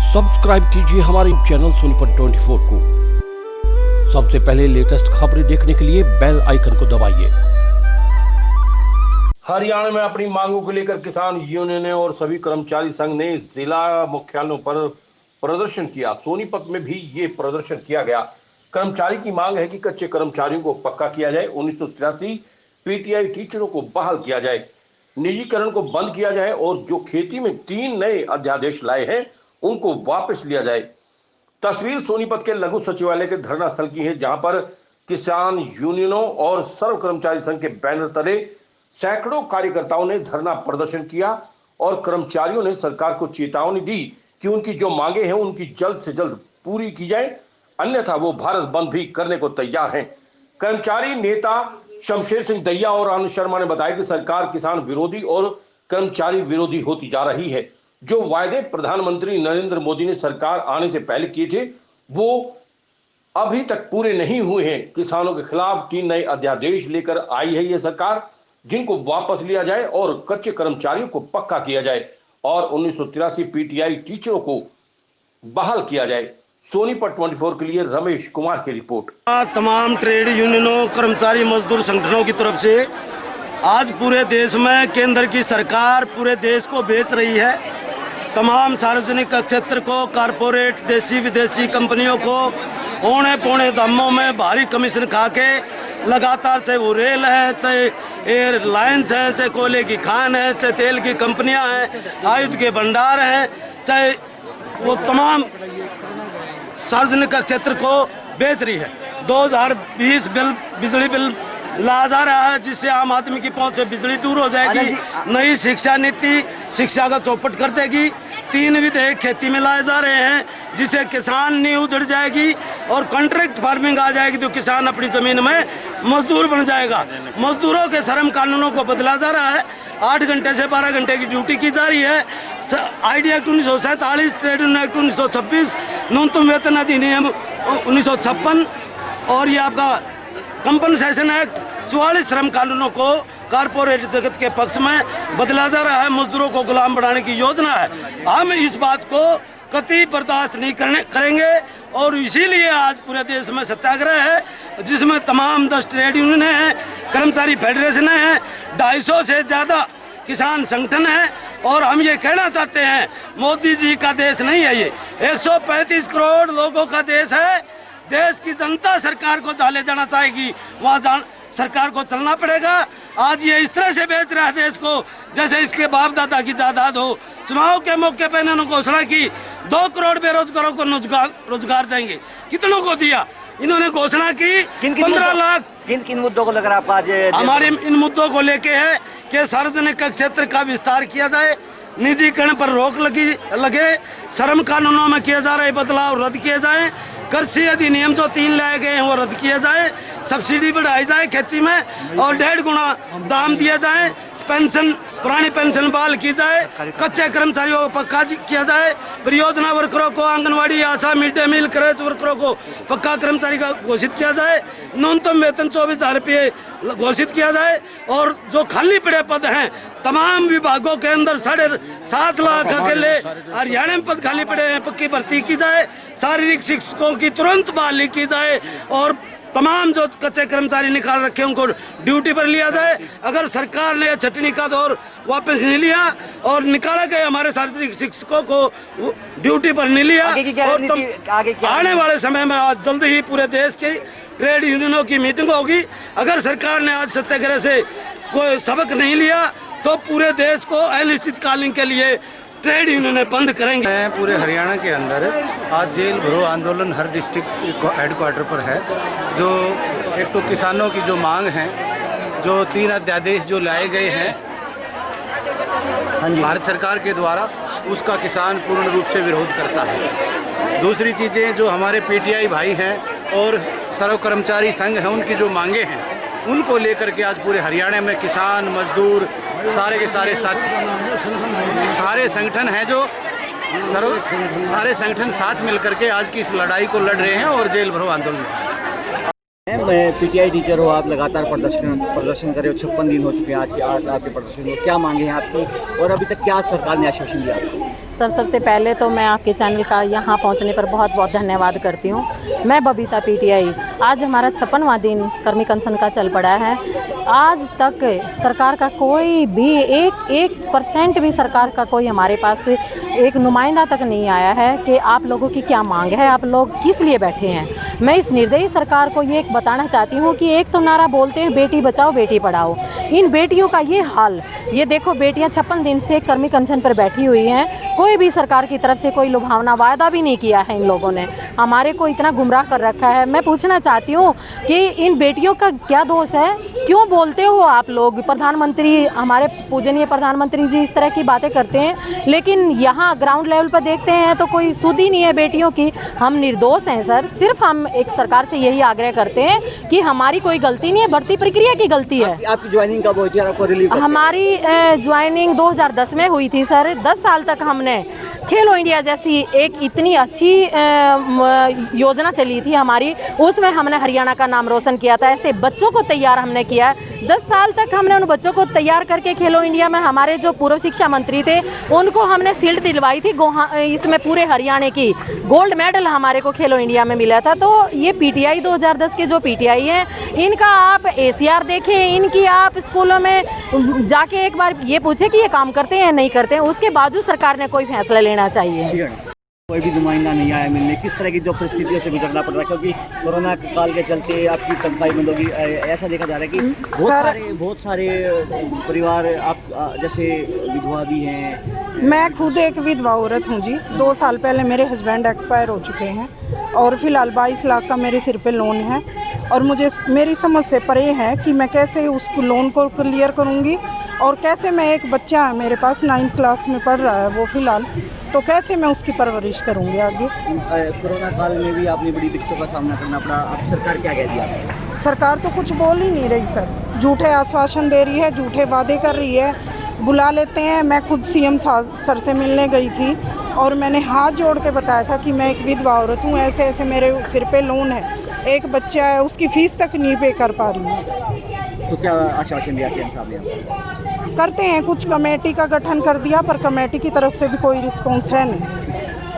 Subscribe कीजिए हमारे channel Sonipat 24 को। सबसे पहले लेटेस्ट खबरें देखने के लिए बेल आइकन को दबाइए। हरियाणा में अपनी मांगों को लेकर किसान यूनियन और सभी कर्मचारी संघ ने जिला मुख्यालयों पर प्रदर्शन किया। सोनीपत में भी ये प्रदर्शन किया गया। कर्मचारी की मांग है कि कच्चे कर्मचारियों को पक्का किया जाए, 1983 पीटीआई टीचरों को बहाल किया जाए, निजीकरण को बंद किया जाए और जो खेती में 3 नए अध्यादेश लाए हैं उनको वापस लिया जाए। तस्वीर सोनीपत के लघु सचिवालय के धरना स्थल की है, जहां पर किसान यूनियनों और सर्व कर्मचारी संघ के बैनर तले सैकड़ों कार्यकर्ताओं ने धरना प्रदर्शन किया और कर्मचारियों ने सरकार को चेतावनी दी कि उनकी जो मांगे हैं उनकी जल्द से जल्द पूरी की जाए, अन्यथा वो भारत बंद भी करने को तैयार हैं। कर्मचारी नेता शमशेर सिंह दहिया और आनंद शर्मा ने बताया कि सरकार किसान विरोधी और कर्मचारी विरोधी होती जा रही है। जो वायदे प्रधानमंत्री नरेंद्र मोदी ने सरकार आने से पहले किए थे वो अभी तक पूरे नहीं हुए हैं। किसानों के खिलाफ 3 नए अध्यादेश लेकर आई है ये सरकार, जिनको वापस लिया जाए और कच्चे कर्मचारियों को पक्का किया जाए और 1983 पीटीआई टीचरों को बहाल किया जाए। सोनीपत 24 के लिए रमेश कुमार की रिपोर्ट। तमाम ट्रेड यूनियनों, कर्मचारी मजदूर संगठनों की तरफ से आज पूरे देश में केंद्र की सरकार पूरे देश को बेच रही है। तमाम सार्वजनिक क्षेत्र को कारपोरेट देसी विदेशी कंपनियों को औने पौने दामों में भारी कमीशन खा के लगातार, चाहे वो रेल है, चाहे एयरलाइंस है, चाहे कोयले की खान है, चाहे तेल की कंपनियां हैं, आयुध के भंडार हैं, चाहे वो तमाम सार्वजनिक क्षेत्र को बेच रही है। 2020 बिजली बिल ला जा रहा है, जिससे आम आदमी की पहुंच से बिजली दूर हो जाएगी। नई शिक्षा नीति शिक्षा का चौपट कर देगी। 3 विधेयक खेती में लाए जा रहे हैं, जिससे किसान नींव उजड़ जाएगी और कॉन्ट्रैक्ट फार्मिंग आ जाएगी, तो किसान अपनी जमीन में मजदूर बन जाएगा। मजदूरों के श्रम कानूनों को बदला जा रहा है। 8 घंटे से 12 घंटे की ड्यूटी की जा रही है। ID act 1947, trade union act 1926, न्यूनतम वेतन अधिनियम 1956 और ये आपका कंपनसेशन एक्ट 44 श्रम कानूनों को कारपोरेट जगत के पक्ष में बदला जा रहा है। मजदूरों को गुलाम बनाने की योजना है। हम इस बात को कतई बर्दाश्त नहीं करेंगे और इसीलिए आज पूरे देश में सत्याग्रह है, जिसमें तमाम 10 ट्रेड यूनियन हैं, कर्मचारी फेडरेशन हैं, 250 से ज़्यादा किसान संगठन है। और हम ये कहना चाहते हैं, मोदी जी का देश नहीं है ये, 135 करोड़ लोगों का देश है। देश की जनता सरकार को जहाँ ले जाना चाहेगी वहाँ सरकार को चलना पड़ेगा। आज ये इस तरह से बेच रहा है देश को जैसे इसके बाप दादा की जायदाद हो। चुनाव के मौके पर इन्होंने घोषणा की 2 करोड़ बेरोजगारों को रोजगार देंगे। कितनों को दिया? इन्होंने घोषणा की 15 लाख। किन मुद्दों को लेकर आप आज? हमारे इन मुद्दों को लेके है कि सार्वजनिक क्षेत्र का विस्तार किया जाए, निजीकरण पर रोक लगे, श्रम कानूनों में किए जा रहे बदलाव रद्द किए जाए, कृषि अधिनियम जो 3 लाए गए हैं वो रद्द किए जाए, सब्सिडी बढ़ाई जाए खेती में और 1.5 गुना दाम दिए जाए, पेंशन पुरानी पेंशन बहाल की जाए, कच्चे कर्मचारियों को पक्का किया जाए, परियोजना वर्करों को, आंगनवाड़ी, आशा, मिड डे मील, क्रेच वर्करों को पक्का कर्मचारी का घोषित किया जाए, न्यूनतम वेतन 24,000 रुपये घोषित किया जाए और जो खाली पड़े पद हैं तमाम विभागों के अंदर 7.5 लाख अकेले हरियाणा में पद खाली पड़े हैं, पक्की भर्ती की जाए, शारीरिक शिक्षकों की तुरंत बहाली की जाए और तमाम जो कच्चे कर्मचारी निकाल रखे उनको ड्यूटी पर लिया जाए। अगर सरकार ने छटनी का दौर वापस नहीं लिया और निकाले गए हमारे शारीरिक शिक्षकों को ड्यूटी पर नहीं लिया और आने वाले समय में आज जल्द ही पूरे देश की ट्रेड यूनियनों की मीटिंग होगी। अगर सरकार ने आज सत्याग्रह से कोई सबक नहीं लिया तो पूरे देश को अनिश्चितकालीन के लिए ट्रेड यूनियन बंद करेंगे। पूरे हरियाणा के अंदर आज जेल भरो आंदोलन हर डिस्ट्रिक्ट हेडक्वार्टर पर है। जो एक तो किसानों की जो मांग है, जो 3 अध्यादेश जो लाए गए हैं भारत सरकार के द्वारा, उसका किसान पूर्ण रूप से विरोध करता है। दूसरी चीज़ें जो हमारे पीटीआई भाई हैं और सर्व कर्मचारी संघ हैं, उनकी जो मांगे हैं उनको लेकर के आज पूरे हरियाणा में किसान, मजदूर, सारे के सारे सारे संगठन हैं जो सारे संगठन साथ मिलकर के आज की इस लड़ाई को लड़ रहे हैं और जेल भरो आंदोलन मैं पीटीआई टीचर हो, आप लगातार प्रदर्शन कर रहे हो, 56 दिन हो चुके हैं आज आपके प्रदर्शन को। क्या मांगे हैं आपकी और अभी तक क्या सरकार ने आश्वासन दिया आपको? सर, सबसे पहले तो मैं आपके चैनल का यहाँ पहुँचने पर बहुत बहुत धन्यवाद करती हूँ। मैं बबीता पीटीआई। आज हमारा 56वां दिन कर्मी अनशन का चल पड़ा है। आज तक सरकार का कोई भी एक % भी सरकार का कोई हमारे पास एक नुमाइंदा तक नहीं आया है कि आप लोगों की क्या मांग है, आप लोग किस लिए बैठे हैं। मैं इस निर्दयी सरकार को ये बताना चाहती हूँ कि एक तो नारा बोलते हैं बेटी बचाओ बेटी पढ़ाओ, इन बेटियों का ये हाल, ये देखो बेटियाँ 56 दिन से कर्मी अनशन पर बैठी हुई हैं। कोई भी सरकार की तरफ से कोई लुभावना वायदा भी नहीं किया है। इन लोगों ने हमारे को इतना गुमराह कर रखा है। मैं पूछना चाहती हूँ कि इन बेटियों का क्या दोष है, क्यों बोलते हो आप लोग? प्रधानमंत्री, हमारे पूजनीय प्रधानमंत्री जी इस तरह की बातें करते हैं, लेकिन यहाँ ग्राउंड लेवल पर देखते हैं तो कोई सुध ही नहीं है बेटियों की। हम निर्दोष हैं सर। सिर्फ हम एक सरकार से यही आग्रह करते हैं कि हमारी कोई गलती नहीं है, भर्ती प्रक्रिया की गलती है। आपकी ज्वाइनिंग कब हुई थी? आपको रिलीव? हमारी ज्वाइनिंग 2010 में हुई थी सर। 10 साल तक हमने खेलो इंडिया जैसी एक इतनी अच्छी योजना चली थी हमारी, उसमें हमने हरियाणा का नाम रोशन किया था। ऐसे बच्चों को तैयार हमने किया। 10 साल तक हमने उन बच्चों को तैयार करके खेलो इंडिया में, हमारे जो पूर्व शिक्षा मंत्री थे उनको हमने शील्ड दिलवाई थी। इसमें पूरे हरियाणा की गोल्ड मेडल हमारे को खेलो इंडिया में मिला था। तो ये पीटीआई 2010 के जो पीटीआई हैं, इनका आप एसीआर देखें, इनकी आप स्कूलों में जाके एक बार ये पूछे कि ये काम करते हैं या नहीं करते हैं, उसके बावजूद सरकार ने कोई फैसला लेना चाहिए। कोई भी नुमाइंदा नहीं आया मिलने, किस तरह की जो परिस्थितियों से गुजरना पड़ रहा है, क्योंकि कोरोना काल के चलते आपकी तनख्वाही बंद होगी, ऐसा देखा जा रहा है कि बहुत सारे परिवार, आप जैसे विधवा भी हैं। मैं खुद एक विधवा औरत हूँ जी। 2 साल पहले मेरे हस्बैंड एक्सपायर हो चुके हैं और फिलहाल 22 लाख का मेरे सिर पे लोन है और मुझे मेरी समझ से परे है कि मैं कैसे उस लोन को क्लियर करूँगी और कैसे मैं, एक बच्चा है मेरे पास 9th क्लास में पढ़ रहा है वो फिलहाल, तो कैसे मैं उसकी परवरिश करूँगी आगे। कोरोना काल में भी आपने बड़ी दिक्कतों का सामना करना पड़ा, अब सरकार क्या कह दिया आपको? सरकार तो कुछ बोल ही नहीं रही सर, झूठे आश्वासन दे रही है, झूठे वादे कर रही है, बुला लेते हैं। मैं खुद सीएम सर से मिलने गई थी और मैंने हाथ जोड़ के बताया था कि मैं एक विधवा औरत हूँ, ऐसे ऐसे मेरे सिर पे लोन है, एक बच्चा है, उसकी फ़ीस तक नहीं पे कर पा रही हूँ। तो क्या आश्वासन दिया सीएम साहब ने? करते हैं, कुछ कमेटी का गठन कर दिया पर कमेटी की तरफ से भी कोई रिस्पॉन्स है नहीं।